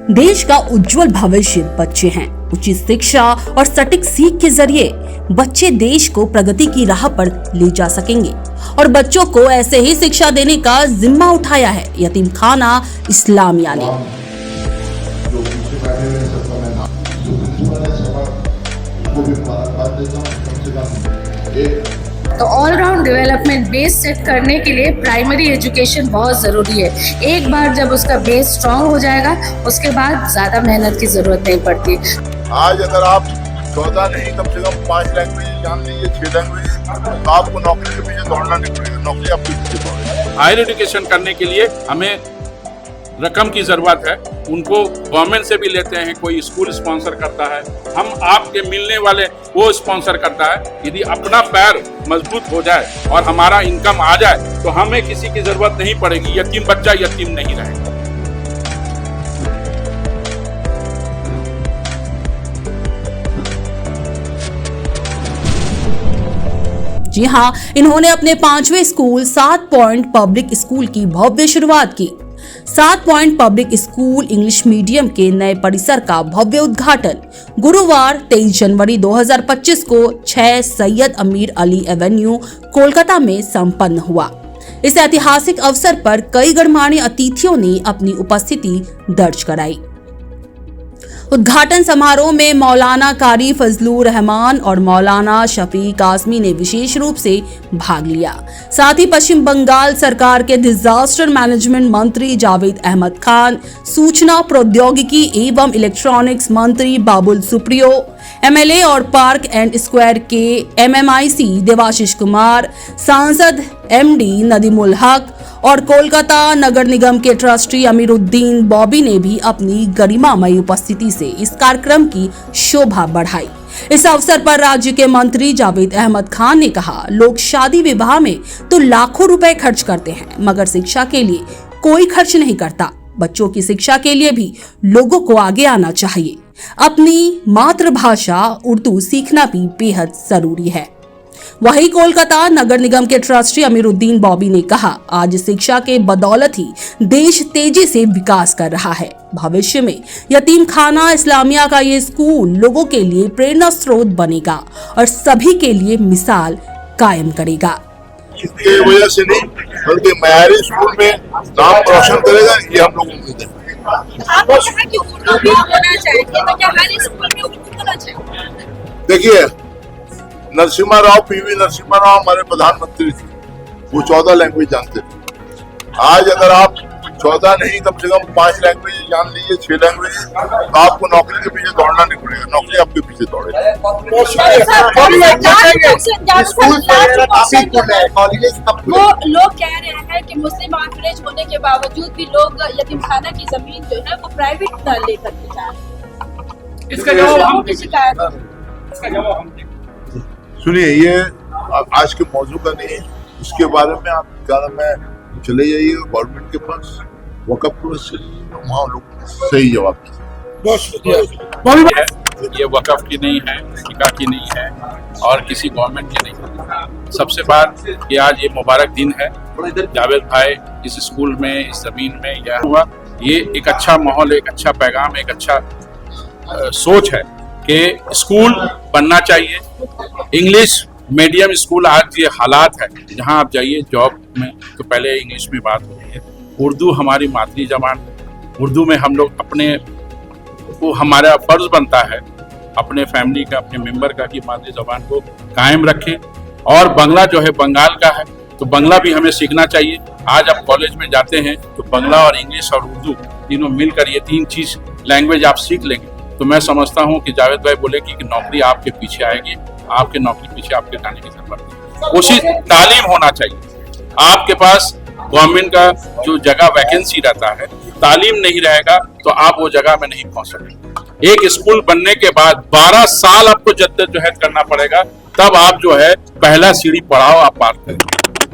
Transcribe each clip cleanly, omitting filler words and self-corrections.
देश का उज्जवल भविष्य बच्चे हैं। उचित शिक्षा और सटीक सीख के जरिए बच्चे देश को प्रगति की राह पर ले जा सकेंगे और बच्चों को ऐसे ही शिक्षा देने का जिम्मा उठाया है यतीम खाना इस्लामिया ने। तो ऑलराउंड डेवलपमेंट बेस सेट करने के लिए प्राइमरी एजुकेशन बहुत ज़रूरी है। एक बार जब उसका बेस स्ट्रांग हो जाएगा उसके बाद ज़्यादा मेहनत की ज़रूरत नहीं पड़ती। आज अगर आप 14 नहीं कम से कम 5 लैंग्वेज जान लीजिए, 6 लैंग्वेज, तो आपको नौकरी के पीछे दौड़ना नहीं पड़ेगा, नौकरी आपके पीछे दौड़ेगी। हायर एजुकेशन करने के लिए हमें रकम की ज़रूरत है, उनको गवर्नमेंट से भी लेते हैं, कोई स्कूल स्पॉन्सर करता है, हम आपके मिलने वाले वो स्पॉन्सर करता है। यदि अपना पैर मजबूत हो जाए और हमारा इनकम आ जाए तो हमें किसी की ज़रूरत नहीं पड़ेगी, यतीम बच्चा यतीम नहीं रहेगा। जी हाँ, इन्होंने अपने 5वें स्कूल 7 पॉइंट पब्लिक स्कूल की भव्य शुरुआत की। 7 point public school English medium के नए परिसर का भव्य उद्घाटन गुरुवार 23 जनवरी 2025 को 6 सैयद अमीर अली एवेन्यू कोलकाता में संपन्न हुआ। इस ऐतिहासिक अवसर पर कई गणमान्य अतिथियों ने अपनी उपस्थिति दर्ज कराई। उद्घाटन समारोह में मौलाना कारी फजलुर रहमान और मौलाना शफीक आजमी ने विशेष रूप से भाग लिया। साथ ही पश्चिम बंगाल सरकार के डिजास्टर मैनेजमेंट मंत्री जावेद अहमद खान, सूचना प्रौद्योगिकी एवं इलेक्ट्रॉनिक्स मंत्री बाबुल सुप्रियो, एमएलए और पार्क एंड स्क्वायर के एमएमआईसी देवाशीष कुमार, सांसद एमडी नदीमुल हक और कोलकाता नगर निगम के ट्रस्टी अमीरुद्दीन बॉबी ने भी अपनी गरिमामयी उपस्थिति से इस कार्यक्रम की शोभा बढ़ाई। इस अवसर पर राज्य के मंत्री जावेद अहमद खान ने कहा, लोग शादी विवाह में तो लाखों रुपए खर्च करते हैं मगर शिक्षा के लिए कोई खर्च नहीं करता। बच्चों की शिक्षा के लिए भी लोगों को आगे आना चाहिए। अपनी मातृभाषा उर्दू सीखना भी बेहद जरूरी है। वहीं कोलकाता नगर निगम के ट्रस्टी अमीरुद्दीन बॉबी ने कहा, आज शिक्षा के बदौलत ही देश तेजी से विकास कर रहा है। भविष्य में यतीम खाना इस्लामिया का ये स्कूल लोगों के लिए प्रेरणा स्रोत बनेगा और सभी के लिए मिसाल कायम करेगा। इसकी वजह से नहीं बल्कि मयारी स्कूल में नाम रोशन करेगा, ये हम लोग उम्मीद है। आप यहाँ की उर्दू भी होना चाहिए, तो क्या हर स्कूल में उर्दू होना चाहिए? देखिए, नरसिम्हा राव, पीवी नरसिम्हा राव हमारे प्रधानमंत्री थे, वो 14 लैंग्वेज जानते थे। आज अगर आप 14 नहीं कम से कम 5 लैंग्वेज जान लीजिए, 6 लैंग्वेज, तो आपको नौकरी के पीछे दौड़ना नहीं पड़ेगा, नौकरी आपके पीछे दौड़ेगी। वो लोग कह रहे हैं कि मुस्लिम आंकड़ेज होने के बावजूद भी लोग यतीमखाना की जमीन जो है वो प्राइवेट लेकर के जा रहे हैं। इसका जवाब हम सुनिए, ये आज के मौजू का नहीं है, इसके बारे में आप क्या मैं चले जाइए गवर्नमेंट के पास, वक़्फ़ ट्रस्ट से, वहाँ लोग सही जवाब दें। ये वक़्फ़ की नहीं है, ठिका की नहीं है और किसी गवर्नमेंट की नहीं है। सबसे बात कि आज ये मुबारक दिन है, जावेद भाई इस स्कूल में, इस जमीन में यह हुआ, ये एक अच्छा माहौल, एक अच्छा पैगाम, एक अच्छा सोच है कि स्कूल बनना चाहिए। इंग्लिश मीडियम स्कूल आज ये हालात है, जहां आप जाइए जॉब में तो पहले इंग्लिश में बात होती है। उर्दू हमारी मातृ जबान, उर्दू में हम लोग अपने को, हमारा फर्ज बनता है अपने फैमिली का, अपने मेंबर का कि मातृ जबान को कायम रखें। और बांग्ला जो है बंगाल का है तो बांग्ला भी हमें सीखना चाहिए। आज आप कॉलेज में जाते हैं तो बांग्ला और इंग्लिश और उर्दू तीनों मिलकर ये 3 चीज लैंग्वेज आप सीख लेंगे तो मैं समझता हूँ कि जावेद भाई बोले कि नौकरी आपके पीछे आएगी, आपके नौकरी पीछे आपके जाने की जरूरत नहीं। कोशिश तालीम होना चाहिए। आपके पास गवर्नमेंट का जो जगह वैकेंसी रहता है, तालीम नहीं रहेगा तो आप वो जगह में नहीं पहुंच सकते। एक स्कूल बनने के बाद 12 साल आपको जद्दोजहद करना पड़ेगा, तब आप जो है पहला सीढ़ी पड़ाव आप पार करेंगे।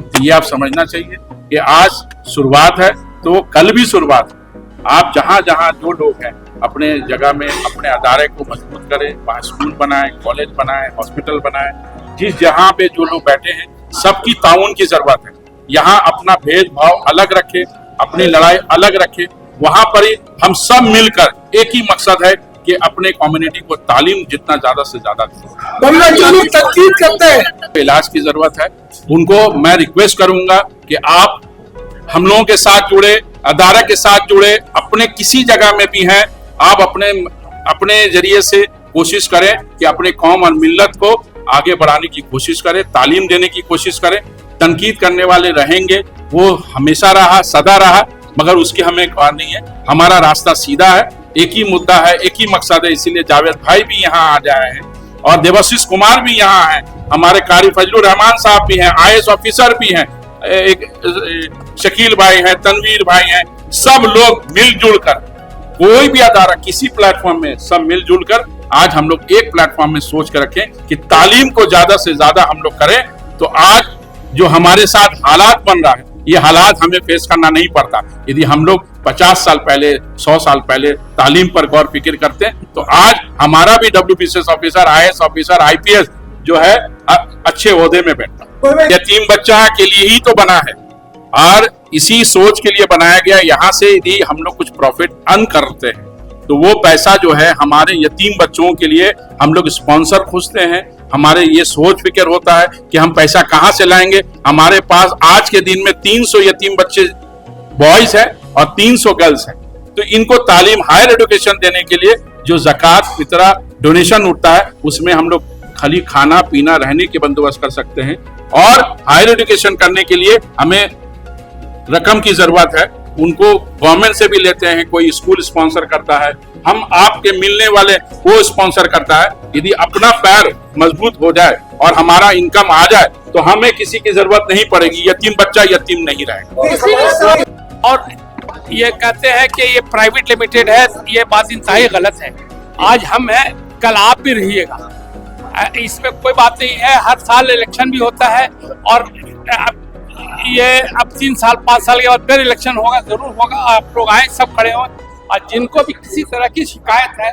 तो ये आप समझना चाहिए कि आज शुरुआत है तो कल भी शुरुआत है। आप जहाँ जहाँ जो लोग हैं अपने जगह में अपने अदारे को मजबूत करें, वहाँ स्कूल बनाए, कॉलेज बनाए, हॉस्पिटल बनाए। जिस जहाँ पे जो लोग बैठे हैं सबकी ताउन की जरूरत है। यहाँ अपना भेदभाव अलग रखे, अपनी लड़ाई अलग रखे, वहां पर ही हम सब मिलकर एक ही मकसद है कि अपने कम्युनिटी को तालीम जितना ज्यादा से ज्यादा तनकीद करते हैं। इलाज की जरूरत है, उनको मैं रिक्वेस्ट करूंगा कि आप हम लोगों के साथ जुड़े, अदारा के साथ जुड़े, अपने किसी जगह में भी हैं, आप अपने जरिए से कोशिश करें कि अपने कौम और मिल्लत को आगे बढ़ाने की कोशिश करें, तालीम देने की कोशिश करें। तनकीद करने वाले रहेंगे, वो हमेशा रहा, सदा रहा, मगर उसकी हमें ख्वाह नहीं है। हमारा रास्ता सीधा है, एक ही मुद्दा है, एक ही मकसद है। इसीलिए जावेद भाई भी यहाँ आ जाए हैं और देवाशीष कुमार भी यहाँ हैं, हमारे कारी फजलुर रहमान साहब भी हैं, IAS ऑफिसर भी हैं, एक शकील भाई हैं, तनवीर भाई हैं। सब लोग मिलजुल कर, कोई भी अदारा किसी प्लेटफॉर्म में, सब मिलजुल कर आज हम लोग एक प्लेटफॉर्म में सोच कर रखें कि तालीम को ज्यादा से ज्यादा हम लोग करें। तो आज जो हमारे साथ हालात बन रहा है, ये हालात हमें फेस करना नहीं पड़ता। यदि हम लोग 50 साल पहले, 100 साल पहले तालीम पर गौर फिक्र करते हैं, तो आज हमारा भी WBCS officer, IAS officer, IPS जो है अच्छे ओहदे में बैठता। यतीम बच्चा के लिए ही तो बना है और इसी सोच के लिए बनाया गया। यहाँ से यदि हम लोग कुछ प्रॉफिट अर्न करते हैं तो वो पैसा जो है हमारे यतीम बच्चों के लिए हम लोग स्पॉन्सर खोजते हैं। हमारे ये सोच फिक्र होता है कि हम पैसा कहाँ से लाएंगे। हमारे पास आज के दिन में 300 यतीम बच्चे बॉयज हैं और 300 गर्ल्स हैं। तो इनको तालीम, हायर एजुकेशन देने के लिए जो ज़कात, फितरा, डोनेशन उठता है, उसमें हम लोग खाली खाना पीना रहने के बंदोबस्त कर सकते हैं। और हायर एजुकेशन करने के लिए हमें रकम की जरूरत है, उनको गवर्नमेंट से भी लेते हैं, कोई स्कूल स्पॉन्सर करता है, हम आपके मिलने वाले वो स्पॉन्सर करता है। यदि अपना पैर मजबूत हो जाए और हमारा इनकम आ जाए तो हमें किसी की जरूरत नहीं पड़ेगी, यतीम बच्चा यतीम नहीं रहेगा। और ये कहते हैं कि ये प्राइवेट लिमिटेड है, ये बात इंतहाई गलत है। आज हम हैं, कल आप भी रहिएगा, इसमें कोई बात नहीं है। हर साल इलेक्शन भी होता है और ये अब 3 साल 5 साल के बाद फिर इलेक्शन होगा, जरूर होगा। आप लोग आए, सब खड़े हों, और जिनको भी किसी तरह की शिकायत है,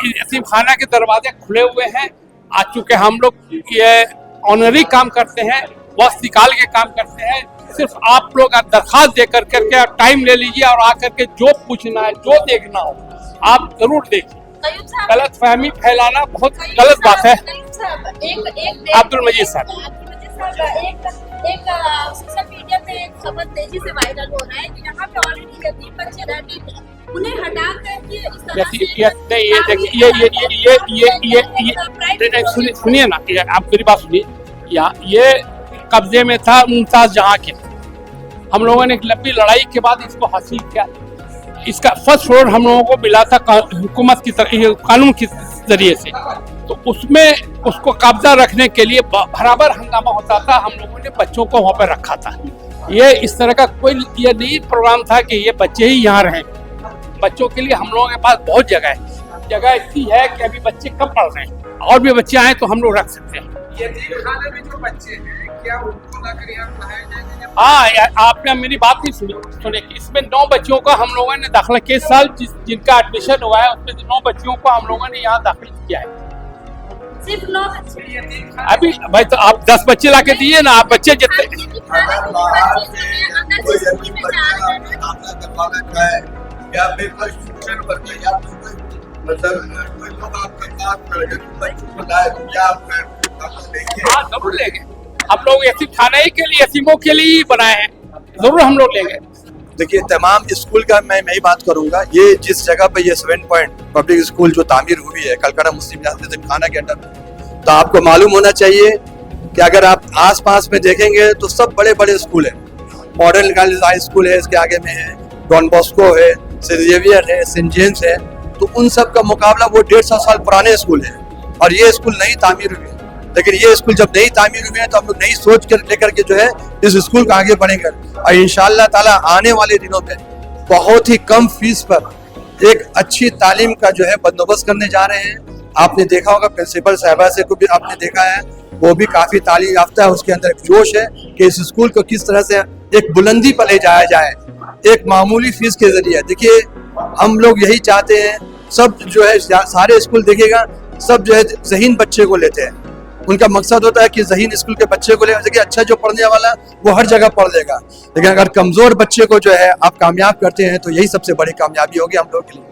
यतीम खाना के दरवाजे खुले हुए हैं। आज चूंकि हम लोग ये ऑनरी काम करते हैं, वक्त निकाल के काम करते हैं, सिर्फ आप लोग दरखास्त दे करके टाइम ले लीजिए और आकर के जो पूछना है, जो देखना हो आप जरूर देखिए। गलत फहमी फैलाना बहुत गलत बात है। अब्दुल मजीद साहब, एक सोशल मीडिया पे एक खबर तेजी से वायरल हो रहा है कि यहाँ पे ऑलरेडी यतीम बच्चे रहते थे, उन्हें हटा करके इस तरह से सुनिए ना, आप मेरी बात सुनिए। ये कब्जे में था मुमताज जहां के, हम लोगों ने एक लंबी लड़ाई के बाद इसको हासिल किया। इसका फर्स्ट फ्लोर हम लोगों को मिला था हुकूमत की तरह, कानून के जरिए से। तो उसमें उसको कब्जा रखने के लिए बराबर हंगामा होता था, हम लोगों ने बच्चों को वहाँ पर रखा था। ये इस तरह का कोई ये नहीं प्रोग्राम था कि ये बच्चे ही यहाँ रहें। बच्चों के लिए हम लोगों के पास बहुत जगह है, जगह इतनी है कि अभी बच्चे कम पढ़ रहे हैं, और भी बच्चे आए तो हम लोग रख सकते हैं। यतीम खाने में जो बच्चे हैं, क्या उनको लाकर यहाँ पढ़ाया जाएगा? हाँ, आपने मेरी बात नहीं सुनी। इसमें 9 बच्चों का हम लोगों ने दाखिला के साल जिनका एडमिशन हुआ है, उसमें 9 बच्चों को हम लोगों ने यहाँ दाखिल किया है। सिर्फ 9 बच्चे। अभी भाई तो आप 10 बच्चे ला के दिए ना, आप बच्चे जितने जरूर लेंगे हम लोग। यतीम खाने के लिए, यतीमों के लिए ही बनाए हैं, जरूर हम लोग लेंगे। देखिए, तमाम स्कूल का मैं ही बात करूंगा। ये जिस जगह पे ये 7 पॉइंट पब्लिक स्कूल जो तामीर हुई है कलकत्ता मुस्लिम यतीम खाना के अंडर, तो आपको मालूम होना चाहिए कि अगर आप आसपास में देखेंगे तो सब बड़े बड़े स्कूल हैं। मॉडर्न गर्ल्स हाई स्कूल है, इसके आगे में है डॉन बॉस्को है, सेंट जेवियर है, सेंट जेम्स है। तो उन सब का मुकाबला वो 150 साल पुराने स्कूल है, और ये स्कूल नई तामीर हुई है। लेकिन ये स्कूल जब नई तामीर हुई है तो हम लोग नई सोच कर लेकर के जो है इस स्कूल को आगे बढ़ेंगे, और इंशाअल्लाह ताला आने वाले दिनों में बहुत ही कम फीस पर एक अच्छी तालीम का जो है बंदोबस्त करने जा रहे हैं। आपने देखा होगा प्रिंसिपल साहबा से को भी आपने देखा है, वो भी काफी तालीम याफ्ता है। उसके अंदर एक जोश है कि इस स्कूल को किस तरह से एक बुलंदी पर ले जाया जाए, एक मामूली फीस के जरिए। देखिए, हम लोग यही चाहते हैं, सब जो है सारे स्कूल देखिएगा, सब जो है ज़हीन बच्चे को लेते हैं। उनका मकसद होता है कि ज़हीन स्कूल के बच्चे को ले कि अच्छा जो पढ़ने वाला वो हर जगह पढ़ लेगा, लेकिन अगर कमज़ोर बच्चे को जो है आप कामयाब करते हैं तो यही सबसे बड़ी कामयाबी होगी हम लोग के लिए।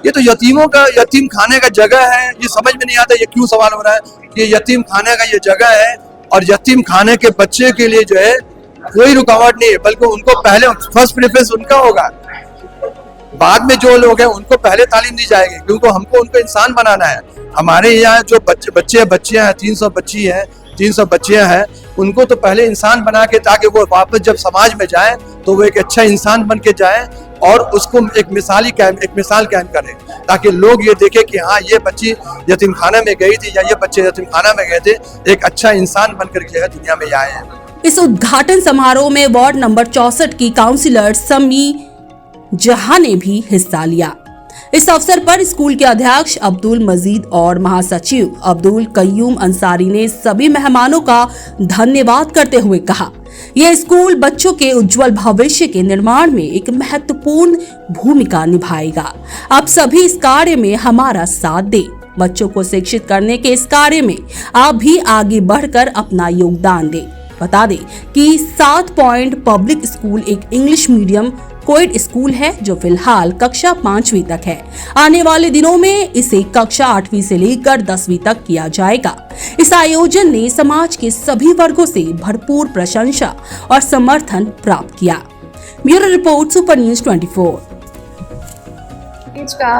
ये तो यतीमों का, यतीम खाने का जगह है, ये समझ में नहीं आता ये क्यों सवाल हो रहा है कि यतीम खाने का ये जगह है और यतीम खाने के बच्चे के लिए जो है कोई रुकावट नहीं है, बल्कि उनको पहले फर्स्ट प्रेफरेंस उनका होगा। बाद में जो लोग हैं उनको पहले तालीम दी जाएगी, क्योंकि हमको उनको इंसान बनाना है। हमारे यहाँ जो बच्चियाँ हैं 300 बच्चियाँ हैं, उनको तो पहले इंसान बना के, ताकि वो वापस जब समाज में जाए तो वो एक अच्छा इंसान बन के जाए और उसको एक मिसाल कायम करें, ताकि लोग ये देखें कि हाँ ये बच्ची यतीम खाना में गई थी या ये बच्चे यतीम खाना में गए थे, एक अच्छा इंसान बनकर जो है दुनिया में आए हैं। इस उद्घाटन समारोह में वार्ड नंबर 64 की काउंसिलर समी जहां ने भी हिस्सा लिया। इस अवसर पर स्कूल के अध्यक्ष अब्दुल मजीद और महासचिव अब्दुल कयूम अंसारी ने सभी मेहमानों का धन्यवाद करते हुए कहा, यह स्कूल बच्चों के उज्जवल भविष्य के निर्माण में एक महत्वपूर्ण भूमिका निभाएगा। आप सभी इस कार्य में हमारा साथ दें। बच्चों को शिक्षित करने के इस कार्य में आप भी आगे बढ़कर अपना योगदान दें। बता दें कि 7 पॉइंट पब्लिक स्कूल एक इंग्लिश मीडियम कोएड स्कूल है जो फिलहाल कक्षा 5वीं तक है। आने वाले दिनों में इसे कक्षा 8वीं से लेकर 10वीं तक किया जाएगा। इस आयोजन ने समाज के सभी वर्गों से भरपूर प्रशंसा और समर्थन प्राप्त किया। Bureau report, super news 24। का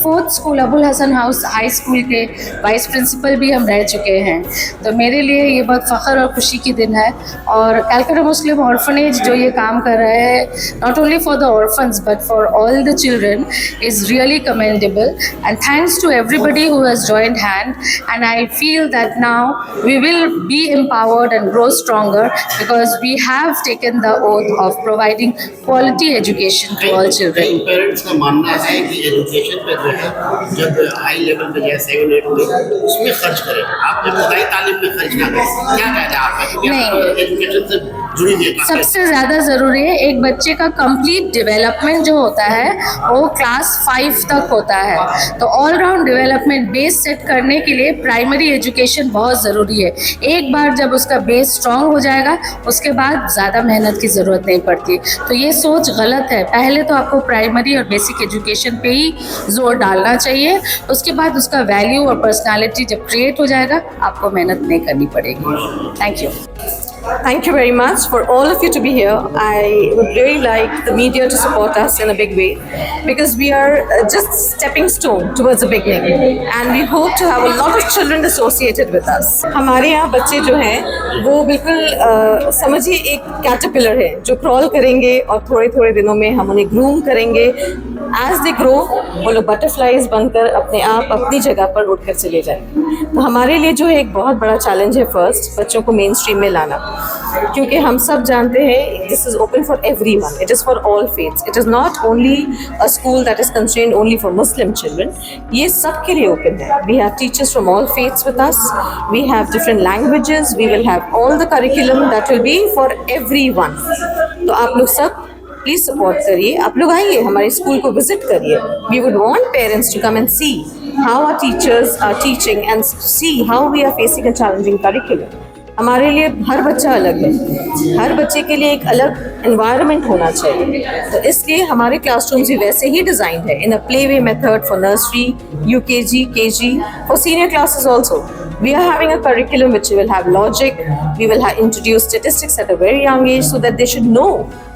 4th school Abul Hasan house high school के वाइस प्रिंसिपल भी हम रह चुके हैं, तो मेरे लिए ये बहुत फ़ख्र और खुशी की दिन है। और कलकत्ता मुस्लिम ऑर्फनेज जो ये काम कर रहे हैं, not only for the orphans but for all the children, is really commendable and thanks to everybody who has joined hand. And I feel that now we will be empowered and grow stronger because we have taken the oath of providing quality education to all children. Parents का मानना है कि education पे जो है जब high level पे जैसे 7-8 में उसमें खर्च करें, आप जब पढ़ाई तालीम में खर्च ना करें, क्या कहते हैं आपका? नहीं, एजुकेशन से जुड़ी हुई है। सबसे ज़्यादा ज़रूरी है एक बच्चे का कंप्लीट डेवलपमेंट जो होता है वो क्लास 5 तक होता है, तो all round development base set करने के लिए प्राइमरी एजुकेशन बहुत ज़रूरी है। एक बार जब उसका बेस स्ट्रॉन्ग हो जाएगा उसके बाद ज़्यादा मेहनत की ज़रूरत नहीं पड़ती। तो ये सोच गलत है। पहले तो आपको प्राइमरी और बेसिक एजुकेशन पे ही जोर डालना चाहिए, उसके बाद उसका वैल्यू और पर्सनालिटी जब क्रिएट हो जाएगा आपको मेहनत नहीं करनी पड़ेगी। Thank you. Thank you very much for all of you to be here. I would really like the media to support us in a big way because we are just stepping stone towards the beginning and we hope to have a lot of children associated with us. हमारे यहाँ बच्चे जो हैं वो बिल्कुल समझिए एक caterpillar है जो क्रॉल करेंगे और थोड़े थोड़े दिनों में हम उन्हें ग्रूम करेंगे। As they grow वो लोग बटरफ्लाइज बनकर अपने आप अपनी जगह पर उड़कर चले जाएंगे। तो हमारे लिए जो है एक बहुत बड़ा चैलेंज है फर्स्ट बच्चों को मेन स्ट्रीम में लाना, क्योंकि हम सब जानते हैं this is open for everyone, it is for all faiths, it is not only a school that is constrained only for Muslim children, ये सब के लिए ओपन है। We have teachers from all faiths with us, we have different languages, we will have all the curriculum that will be for everyone. तो आप लोग सब please support करिए, आप लोग आइए हमारे स्कूल को विजिट करिए। We would want parents to come and see how our teachers are teaching and see how we are facing a challenging curriculum. हमारे लिए हर बच्चा अलग है, हर बच्चे के लिए एक अलग एनवायरनमेंट होना चाहिए, तो इसलिए हमारे क्लासरूम्स भी वैसे ही डिज़ाइन है in a play way method for nursery, UKG, KG, for senior classes also. We are having a curriculum which will have logic, we will introduce statistics at a very young age so that they should know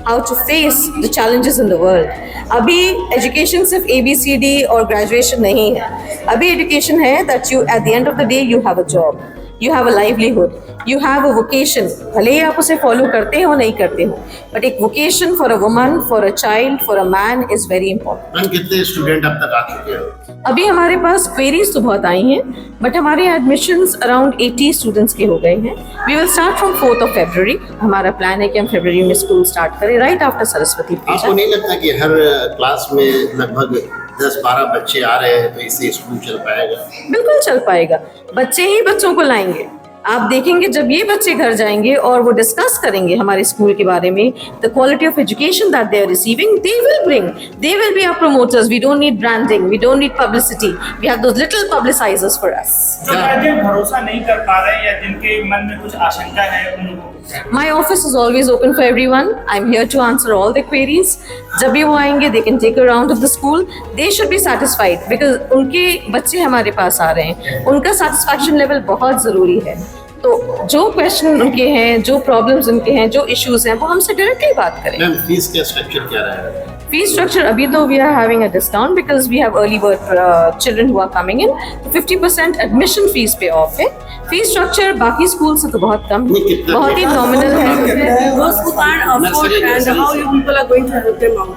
how to face the challenges in the world. अभी education सिर्फ ABCD और graduation नहीं है, अभी education है that you at the end of the day you have a job, you have a livelihood, you have a vocation, भले ही आप उसे follow करते हो नहीं करते हो, but एक vocation for a woman, for a child, for a man is very important. Ma'am कितने स्टूडेंट अब तक आ चुके हैं? अभी हमारे पास क्वेरीज तो बहुत आई हैं, बट हमारे एडमिशन्स अराउंड 80 स्टूडेंट्स के हो गए हैं। We will start from 4th of February। हमारा प्लान है कि हम फरवरी में स्कूल स्टार्ट करें राइट आफ्टर सरस्वती पूजा। आपको नहीं लगता कि हर क्लास में लगभग 10-12 बच्चे आ रहे हैं तो इससे स्कूल चल पाएगा? बिल्कुल चल पाएगा, बच्चे ही बच्चों को लाएंगे। आप देखेंगे जब ये बच्चे घर जाएंगे और वो डिस्कस करेंगे हमारे स्कूल के बारे में, the quality of education that they are receiving, they will be our promoters. We don't need branding, we don't need publicity, we have those little publicisers for us. जो गार्जियन भरोसा नहीं कर पा रहे या जिनके मन में कुछ आशंका है उन लोगों को My office is always open for everyone. I'm here to answer all their queries. जब भी वो आएंगे, they can take a round of the school. They should be satisfied because उनके बच्चे हमारे पास आ रहे हैं. उनका satisfaction level बहुत ज़रूरी है. तो जो क्वेश्चन उनके हैं, जो प्रॉब्लम्स उनके हैं, जो इश्यूज हैं, वो हमसे डायरेक्टली बात करें. मैम फीस का स्ट्रक्चर क्या रहेगा? Fee structure अभी तो we are having a discount because we have early bird children who are coming in. तो 50% admission fees पे off है. Fee structure बाकी स्कूल से तो बहुत कम, बहुत ही nominal है. Those who can't afford and how you people are going to help them out?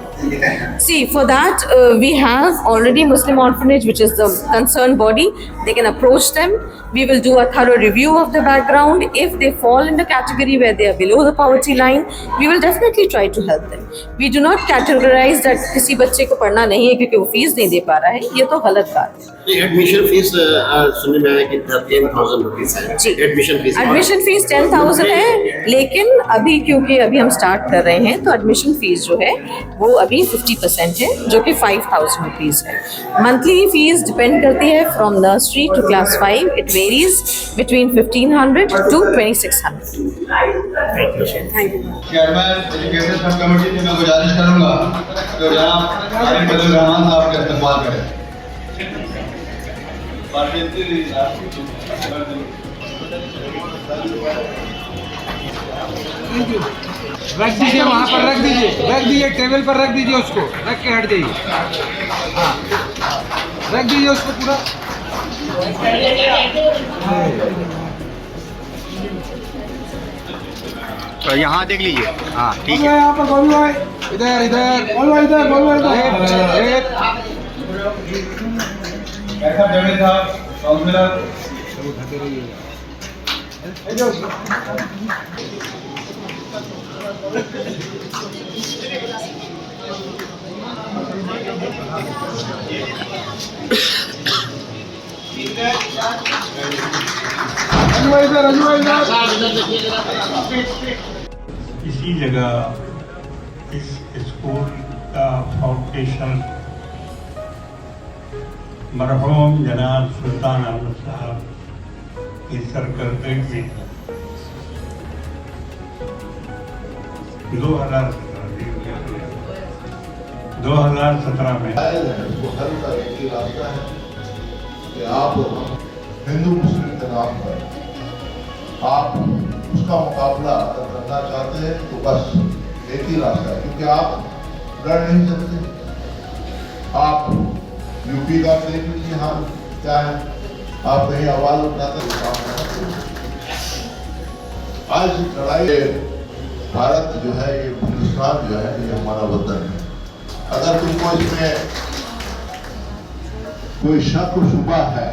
See, for that we have already Muslim Orphanage, which is the concerned body. They can approach them. We will do a thorough review of the background. If they fall in the category where they are below the poverty line, we will definitely try to help them. We do not categorize that किसी बच्चे को पढ़ना नहीं है क्योंकि वो fees नहीं दे पा रहा है. ये तो गलत बात है. एडमिशन फीस सुनने में आया कि 10,000 रुपीज है. एडमिशन फीस 10,000 है, लेकिन अभी क्योंकि अभी हम स्टार्ट कर रहे हैं तो एडमिशन फीस जो है वो अभी 50% है, जो कि 5,000 रुपीज़ है. मंथली फीस डिपेंड करती है from nursery to class 5. It varies between 1,500 to 2,600. Chairman education sub committee से मैं गुजारिश करूंगा तो जनाब आरिफ अब्दुल रहमान साहब का इस्तेमाल करें. रख दीजिए, वहाँ पर रख दीजिए, टेबल पर रख दीजिए, उसको रख के हट जाइए. हाँ, रख दीजिए उसको पूरा. तो यहाँ देख लीजिए. हाँ ठीक है. यहाँ पर बोल भाई, इधर ऐसा जमीन साहब काउंसिलर इसी जगह इस स्कूल का फाउंडेशन मरहूम जनाब सुल्तान अहमद साहब की सरकर्दगी में 2017 में हल का एक ही रास्ता है कि आप हिंदू मुस्लिम के नाम पर आप उसका मुकाबला अगर करना चाहते हैं तो बस एक ही रास्ता है, क्योंकि आप लड़ नहीं सकते. आप यूपी का देख लीजिए हाल क्या है. आप कहीं आवाज उठाते आज लड़ाई भारत जो है, ये हिंदुस्तान जो है, ये हमारा वतन है. अगर तुमको इसमें कोई शक शुबा है